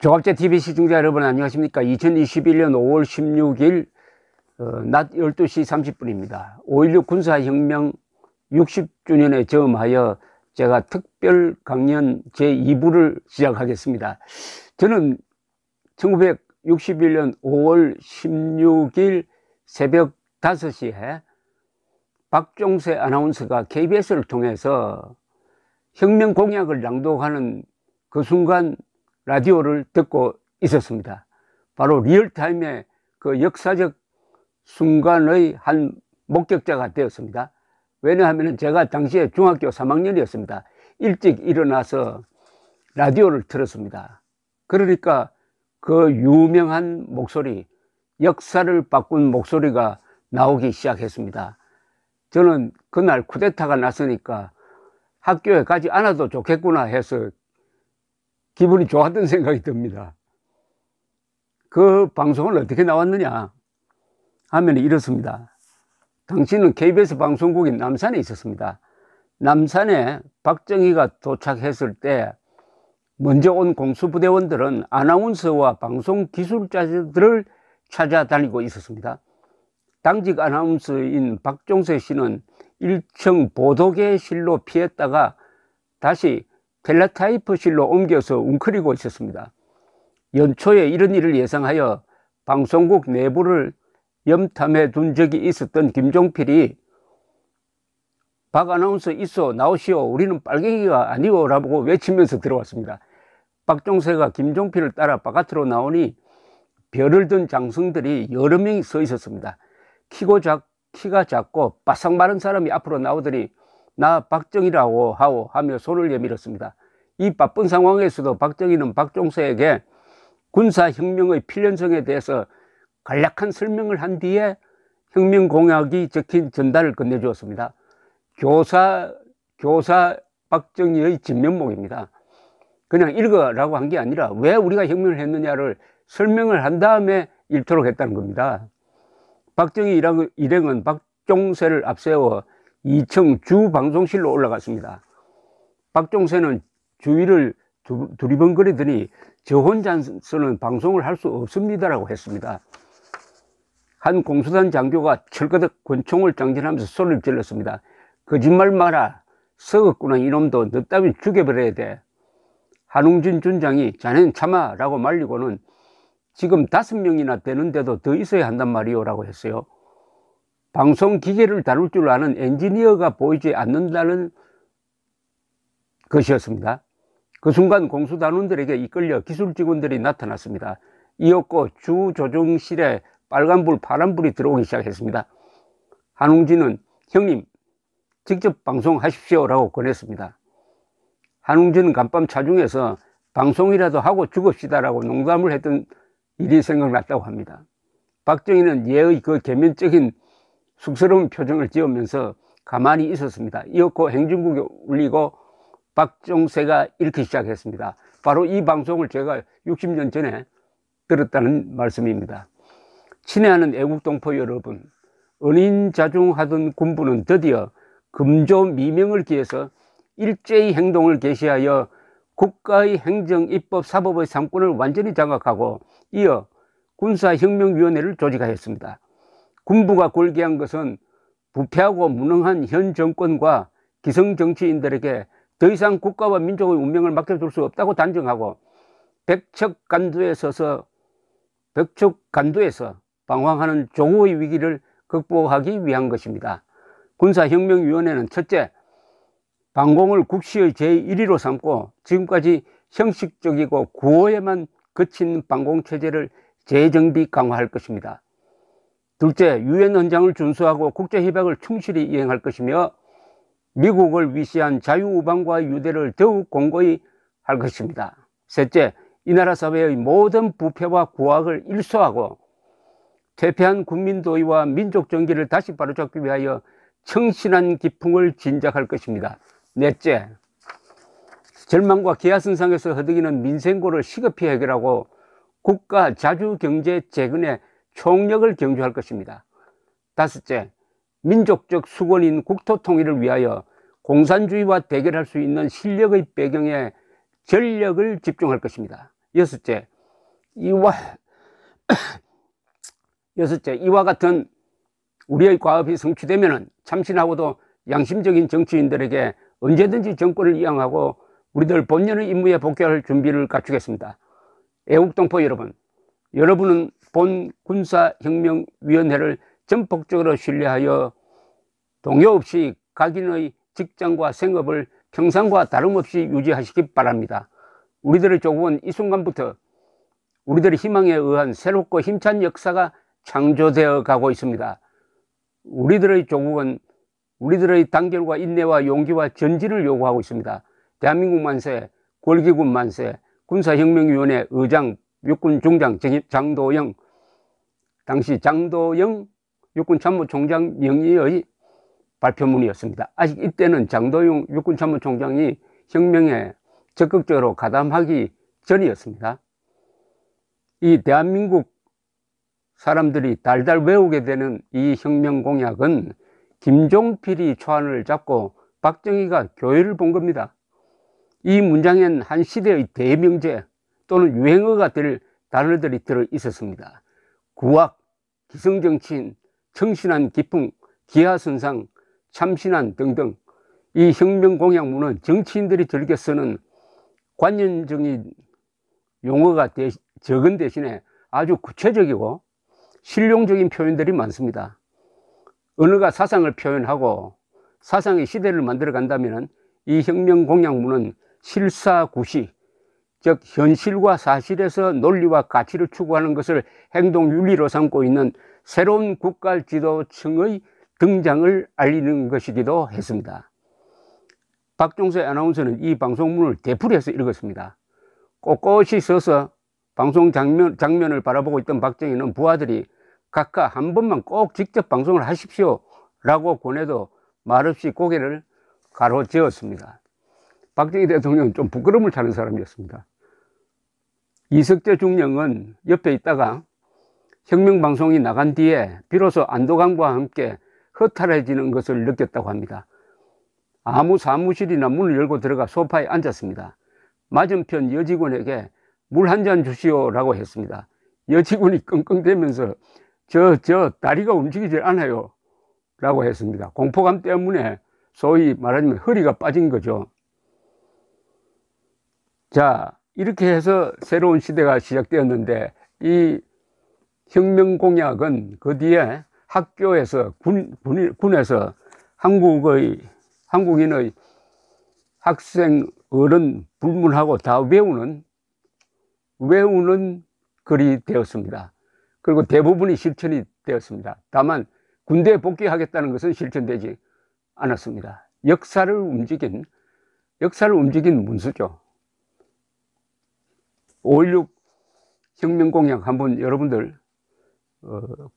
조갑제 TV 시청자 여러분 안녕하십니까. 2021년 5월 16일 낮 12시 30분입니다. 5.16 군사혁명 60주년에 저음하여 제가 특별 강연 제2부를 시작하겠습니다. 저는 1961년 5월 16일 새벽 5시에 박종세 아나운서가 KBS를 통해서 혁명 공약을 낭독하는 그 순간 라디오를 듣고 있었습니다. 바로 리얼타임의 그 역사적 순간의 한 목격자가 되었습니다. 왜냐하면 제가 당시에 중학교 3학년이었습니다. 일찍 일어나서 라디오를 들었습니다. 그러니까 그 유명한 목소리, 역사를 바꾼 목소리가 나오기 시작했습니다. 저는 그날 쿠데타가 났으니까 학교에 가지 않아도 좋겠구나 해서 기분이 좋았던 생각이 듭니다. 그 방송은 어떻게 나왔느냐 하면 이렇습니다. 당시는 KBS 방송국인 남산에 있었습니다. 남산에 박정희가 도착했을 때 먼저 온 공수부대원들은 아나운서와 방송 기술자들을 찾아다니고 있었습니다. 당직 아나운서인 박종세 씨는 1층 보도계실로 피했다가 다시 텔레타이프실로 옮겨서 웅크리고 있었습니다. 연초에 이런 일을 예상하여 방송국 내부를 염탐해 둔 적이 있었던 김종필이 박 아나운서 있어 나오시오, 우리는 빨갱이가 아니오 라고 외치면서 들어왔습니다. 박종세가 김종필을 따라 바깥으로 나오니 별을 든 장성들이 여러 명이 서 있었습니다. 키가 작고 바싹 마른 사람이 앞으로 나오더니 나 박정희라고 하오 하며 손을 내밀었습니다. 이 바쁜 상황에서도 박정희는 박종세에게 군사혁명의 필연성에 대해서 간략한 설명을 한 뒤에 혁명 공약이 적힌 전달을 건네주었습니다. 교사 박정희의 진면목입니다. 그냥 읽어라고 한 게 아니라 왜 우리가 혁명을 했느냐를 설명을 한 다음에 읽도록 했다는 겁니다. 박정희 일행은 박종세를 앞세워 2층 주방송실로 올라갔습니다. 박종세는 주위를 두리번거리더니 저 혼자서는 방송을 할 수 없습니다라고 했습니다. 한 공수단 장교가 철거덕 권총을 장전하면서 소리를 질렀습니다. 거짓말 마라. 썩었구나 이놈도. 너 따윈 죽여버려야 돼. 한웅진 준장이 자네는 참아 라고 말리고는 지금 5명이나 되는데도 더 있어야 한단 말이오 라고 했어요. 방송 기계를 다룰 줄 아는 엔지니어가 보이지 않는다는 것이었습니다. 그 순간 공수단원들에게 이끌려 기술 직원들이 나타났습니다. 이었고 주 조종실에 빨간불 파란불이 들어오기 시작했습니다. 한웅진은 형님 직접 방송하십시오 라고 권했습니다. 한웅진은 간밤 차중에서 방송이라도 하고 죽읍시다 라고 농담을 했던 일이 생각났다고 합니다. 박정희는 예의 그 개면적인 쑥스러운 표정을 지으면서 가만히 있었습니다. 이었고 행진국이 울리고 박종세가 이렇게 시작했습니다. 바로 이 방송을 제가 60년 전에 들었다는 말씀입니다. 친애하는 애국동포 여러분, 은인자중하던 군부는 드디어 금조 미명을 기해서 일제히 행동을 개시하여 국가의 행정, 입법, 사법의 3권을 완전히 장악하고 이어 군사혁명위원회를 조직하였습니다. 군부가 골기한 것은 부패하고 무능한 현 정권과 기성정치인들에게 더 이상 국가와 민족의 운명을 맡겨둘 수 없다고 단정하고 백척간두에서 방황하는 조국의 위기를 극복하기 위한 것입니다. 군사혁명위원회는 첫째, 방공을 국시의 제1위로 삼고 지금까지 형식적이고 구호에만 그친 방공체제를 재정비 강화할 것입니다. 둘째, 유엔 헌장을 준수하고 국제협약을 충실히 이행할 것이며 미국을 위시한 자유우방과 유대를 더욱 공고히 할 것입니다. 셋째, 이 나라 사회의 모든 부패와 구악을 일소하고 퇴폐한 국민도의와 민족정기를 다시 바로잡기 위하여 청신한 기풍을 진작할 것입니다. 넷째, 절망과 기하선상에서 허덕이는 민생고를 시급히 해결하고 국가 자주경제 재건에 총력을 경주할 것입니다. 다섯째, 민족적 수권인 국토통일을 위하여 공산주의와 대결할 수 있는 실력의 배경에 전력을 집중할 것입니다. 여섯째, 여섯째, 이와 같은 우리의 과업이 성취되면 참신하고도 양심적인 정치인들에게 언제든지 정권을 이양하고 우리들 본연의 임무에 복귀할 준비를 갖추겠습니다. 애국동포 여러분, 여러분은 본 군사혁명위원회를 전폭적으로 신뢰하여 동요 없이 각인의 직장과 생업을 평상과 다름없이 유지하시기 바랍니다. 우리들의 조국은 이 순간부터 우리들의 희망에 의한 새롭고 힘찬 역사가 창조되어 가고 있습니다. 우리들의 조국은 우리들의 단결과 인내와 용기와 전진을 요구하고 있습니다. 대한민국 만세, 골기군 만세, 군사혁명위원회 의장, 육군중장 장도영, 당시 장도영 육군참모총장 명의의 발표문이었습니다. 아직 이때는 장도영 육군참모총장이 혁명에 적극적으로 가담하기 전이었습니다. 이 대한민국 사람들이 달달 외우게 되는 이 혁명 공약은 김종필이 초안을 잡고 박정희가 교회를 본 겁니다. 이 문장엔 한 시대의 대명제 또는 유행어가 될 단어들이 들어 있었습니다. 구악, 기성정치인, 청신한 기풍, 기하선상, 참신한 등등. 이 혁명 공약문은 정치인들이 즐겨 쓰는 관념적인 용어가 적은 대신에 아주 구체적이고 실용적인 표현들이 많습니다. 언어가 사상을 표현하고 사상의 시대를 만들어 간다면 이 혁명 공약문은 실사구시, 즉 현실과 사실에서 논리와 가치를 추구하는 것을 행동 윤리로 삼고 있는 새로운 국가지도층의 등장을 알리는 것이기도 했습니다. 박종세 아나운서는 이 방송문을 되풀이해서 읽었습니다. 꼿꼿이 서서 방송 장면을 바라보고 있던 박정희는 부하들이 각각 한 번만 꼭 직접 방송을 하십시오 라고 권해도 말없이 고개를 가로저었습니다. 박정희 대통령은 좀 부끄러움을 타는 사람이었습니다. 이석재 중령은 옆에 있다가 혁명방송이 나간 뒤에 비로소 안도감과 함께 허탈해지는 것을 느꼈다고 합니다. 아무 사무실이나 문을 열고 들어가 소파에 앉았습니다. 맞은편 여직원에게 물 한 잔 주시오라고 했습니다. 여직원이 끙끙대면서 저 다리가 움직이질 않아요 라고 했습니다. 공포감 때문에 소위 말하자면 허리가 빠진 거죠. 자, 이렇게 해서 새로운 시대가 시작되었는데 이 혁명 공약은 그 뒤에 학교에서 군에서 한국인의 학생 어른 불문하고 다 외우는 글이 되었습니다. 그리고 대부분이 실천이 되었습니다. 다만 군대에 복귀하겠다는 것은 실천되지 않았습니다. 역사를 움직인 문수죠. 5.16 혁명공약 한번 여러분들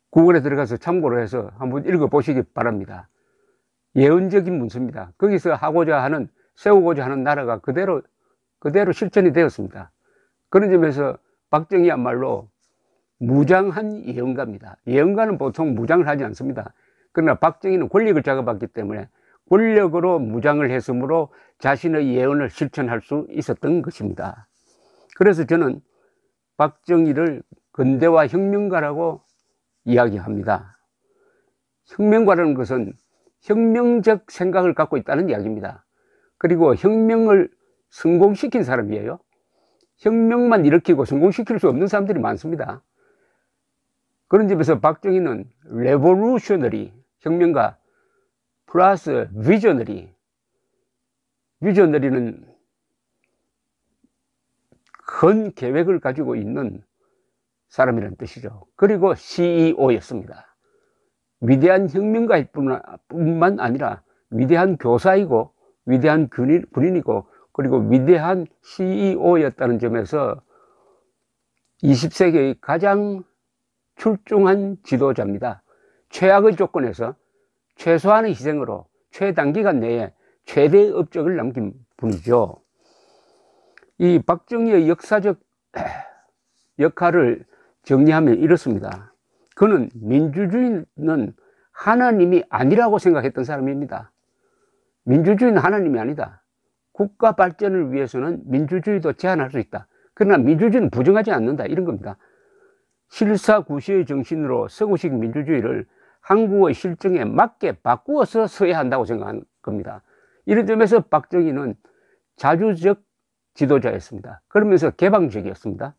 구글에 들어가서 참고로 해서 한번 읽어보시기 바랍니다. 예언적인 문서입니다. 거기서 세우고자 하는 나라가 그대로 실천이 되었습니다. 그런 점에서 박정희야말로 무장한 예언가입니다. 예언가는 보통 무장을 하지 않습니다. 그러나 박정희는 권력을 잡아봤기 때문에 권력으로 무장을 했으므로 자신의 예언을 실천할 수 있었던 것입니다. 그래서 저는 박정희를 근대화 혁명가라고 이야기합니다. 혁명가라는 것은 혁명적 생각을 갖고 있다는 이야기입니다. 그리고 혁명을 성공시킨 사람이에요. 혁명만 일으키고 성공시킬 수 없는 사람들이 많습니다. 그런 점에서 박정희는 레보루셔너리, 혁명가 플러스 비저너리는 큰 계획을 가지고 있는 사람이라는 뜻이죠. 그리고 CEO였습니다. 위대한 혁명가일 뿐만 아니라 위대한 교사이고 위대한 군인이고 그리고 위대한 CEO였다는 점에서 20세기의 가장 출중한 지도자입니다. 최악의 조건에서 최소한의 희생으로 최단기간 내에 최대의 업적을 남긴 분이죠. 이 박정희의 역사적 역할을 정리하면 이렇습니다. 그는 민주주의는 하나님이 아니라고 생각했던 사람입니다. 민주주의는 하나님이 아니다. 국가 발전을 위해서는 민주주의도 제한할 수 있다. 그러나 민주주의는 부정하지 않는다, 이런 겁니다. 실사구시의 정신으로 서구식 민주주의를 한국의 실정에 맞게 바꾸어서 서야 한다고 생각한 겁니다. 이런 점에서 박정희는 자주적 지도자였습니다. 그러면서 개방적이었습니다.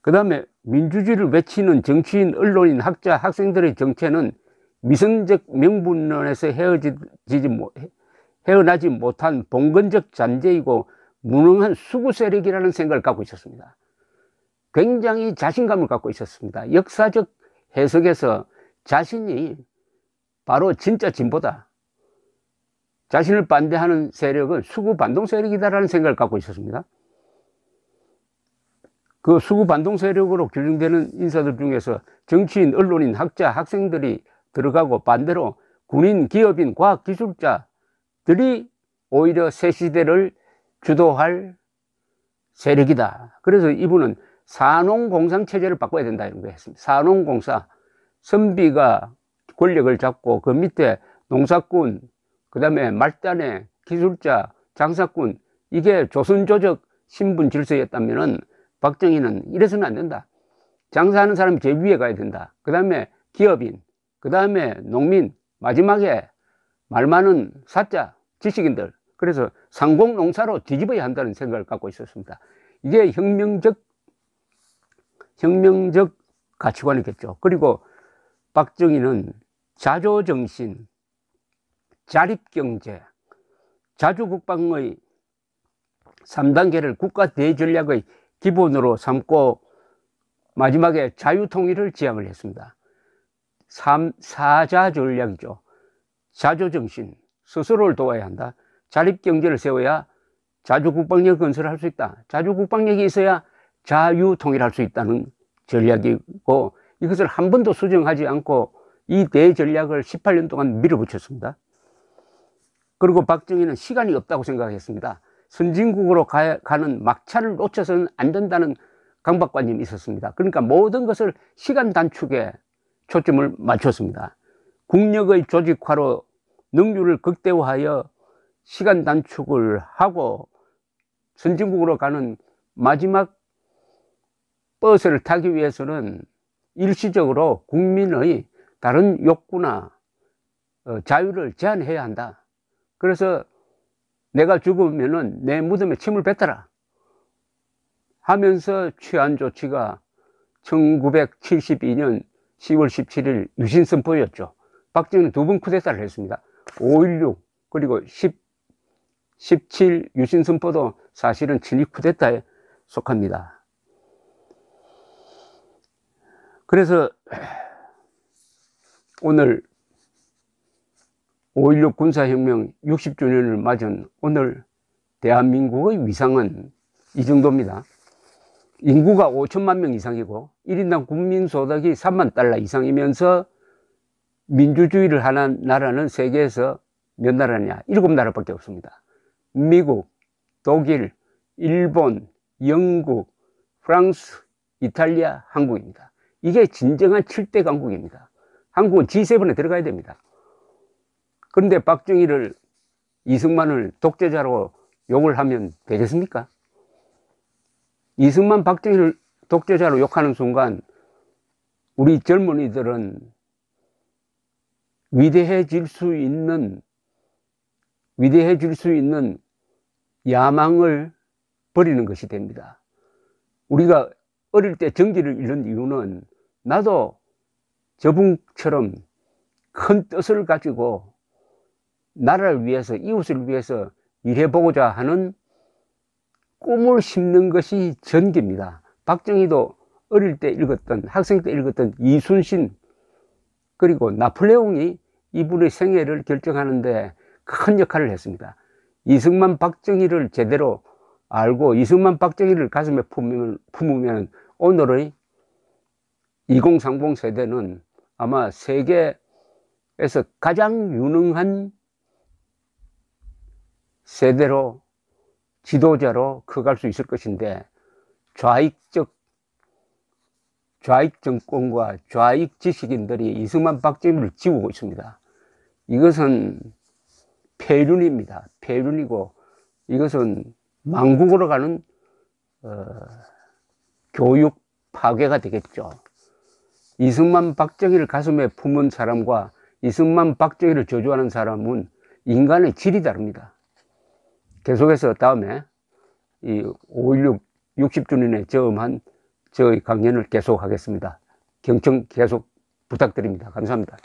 그 다음에 민주주의를 외치는 정치인, 언론인, 학자, 학생들의 정체는 위선적 명분론에서 헤어나지 못한 봉건적 잔재이고 무능한 수구 세력이라는 생각을 갖고 있었습니다. 굉장히 자신감을 갖고 있었습니다. 역사적 해석에서 자신이 바로 진짜 진보다, 자신을 반대하는 세력은 수구 반동 세력이다라는 생각을 갖고 있었습니다. 그 수구 반동 세력으로 규정되는 인사들 중에서 정치인, 언론인, 학자, 학생들이 들어가고, 반대로 군인, 기업인, 과학기술자들이 오히려 새 시대를 주도할 세력이다. 그래서 이분은 산농공상체제를 바꿔야 된다, 이런 거 했습니다. 산농공사, 선비가 권력을 잡고 그 밑에 농사꾼, 그 다음에 말단에 기술자, 장사꾼, 이게 조선조적 신분 질서였다면은 박정희는 이래서는 안 된다. 장사하는 사람이 제일 위에 가야 된다. 그 다음에 기업인, 그 다음에 농민, 마지막에 말 많은 사자, 지식인들. 그래서 상공농사로 뒤집어야 한다는 생각을 갖고 있었습니다. 이게 혁명적 가치관이겠죠. 그리고 박정희는 자조정신, 자립경제, 자주국방의 3단계를 국가 대전략의 기본으로 삼고 마지막에 자유통일을 지향을 했습니다. 4자 전략이죠. 자조정신, 스스로를 도와야 한다. 자립경제를 세워야 자주국방력 건설을 할 수 있다. 자주국방력이 있어야 자유통일할 수 있다는 전략이고, 이것을 한 번도 수정하지 않고 이 대전략을 18년 동안 밀어붙였습니다. 그리고 박정희는 시간이 없다고 생각했습니다. 선진국으로 가는 막차를 놓쳐서는 안 된다는 강박관념이 있었습니다. 그러니까 모든 것을 시간 단축에 초점을 맞췄습니다. 국력의 조직화로 능률을 극대화하여 시간 단축을 하고 선진국으로 가는 마지막 버스를 타기 위해서는 일시적으로 국민의 다른 욕구나 자유를 제한해야 한다. 그래서 내가 죽으면은 내 무덤에 침을 뱉어라 하면서 취한 조치가 1972년 10월 17일 유신선포였죠. 박정희는 2번 쿠데타를 했습니다. 5.16 그리고 17 유신선포도 사실은 친일 쿠데타에 속합니다. 그래서 오늘 5.16 군사혁명 60주년을 맞은 오늘 대한민국의 위상은 이 정도입니다. 인구가 5천만 명 이상이고 1인당 국민소득이 3만 달러 이상이면서 민주주의를 하는 나라는 세계에서 몇 나라냐? 7나라밖에 없습니다. 미국, 독일, 일본, 영국, 프랑스, 이탈리아, 한국입니다. 이게 진정한 7대 강국입니다. 한국은 G7에 들어가야 됩니다. 그런데 박정희를, 이승만을 독재자로 욕을 하면 되겠습니까? 이승만, 박정희를 독재자로 욕하는 순간 우리 젊은이들은 위대해질 수 있는 야망을 버리는 것이 됩니다. 우리가 어릴 때 정기를 잃는 이유는 나도 저분처럼 큰 뜻을 가지고 나라를 위해서, 이웃을 위해서 일해보고자 하는 꿈을 심는 것이 전기입니다. 박정희도 어릴 때 읽었던, 학생 때 읽었던 이순신, 그리고 나폴레옹이 이분의 생애를 결정하는데 큰 역할을 했습니다. 이승만, 박정희를 제대로 알고 이승만, 박정희를 가슴에 품으면 오늘의 2030 세대는 아마 세계에서 가장 유능한 세대로, 지도자로 커갈 수 있을 것인데, 좌익 정권과 좌익 지식인들이 이승만, 박정희를 지우고 있습니다. 이것은 폐륜입니다. 폐륜이고, 이것은 망국으로 가는 교육 파괴가 되겠죠. 이승만 박정희를 가슴에 품은 사람과 이승만 박정희를 저주하는 사람은 인간의 질이 다릅니다. 계속해서 다음에 이 5.16 60주년에 저음한 저의 강연을 계속하겠습니다. 경청 계속 부탁드립니다. 감사합니다.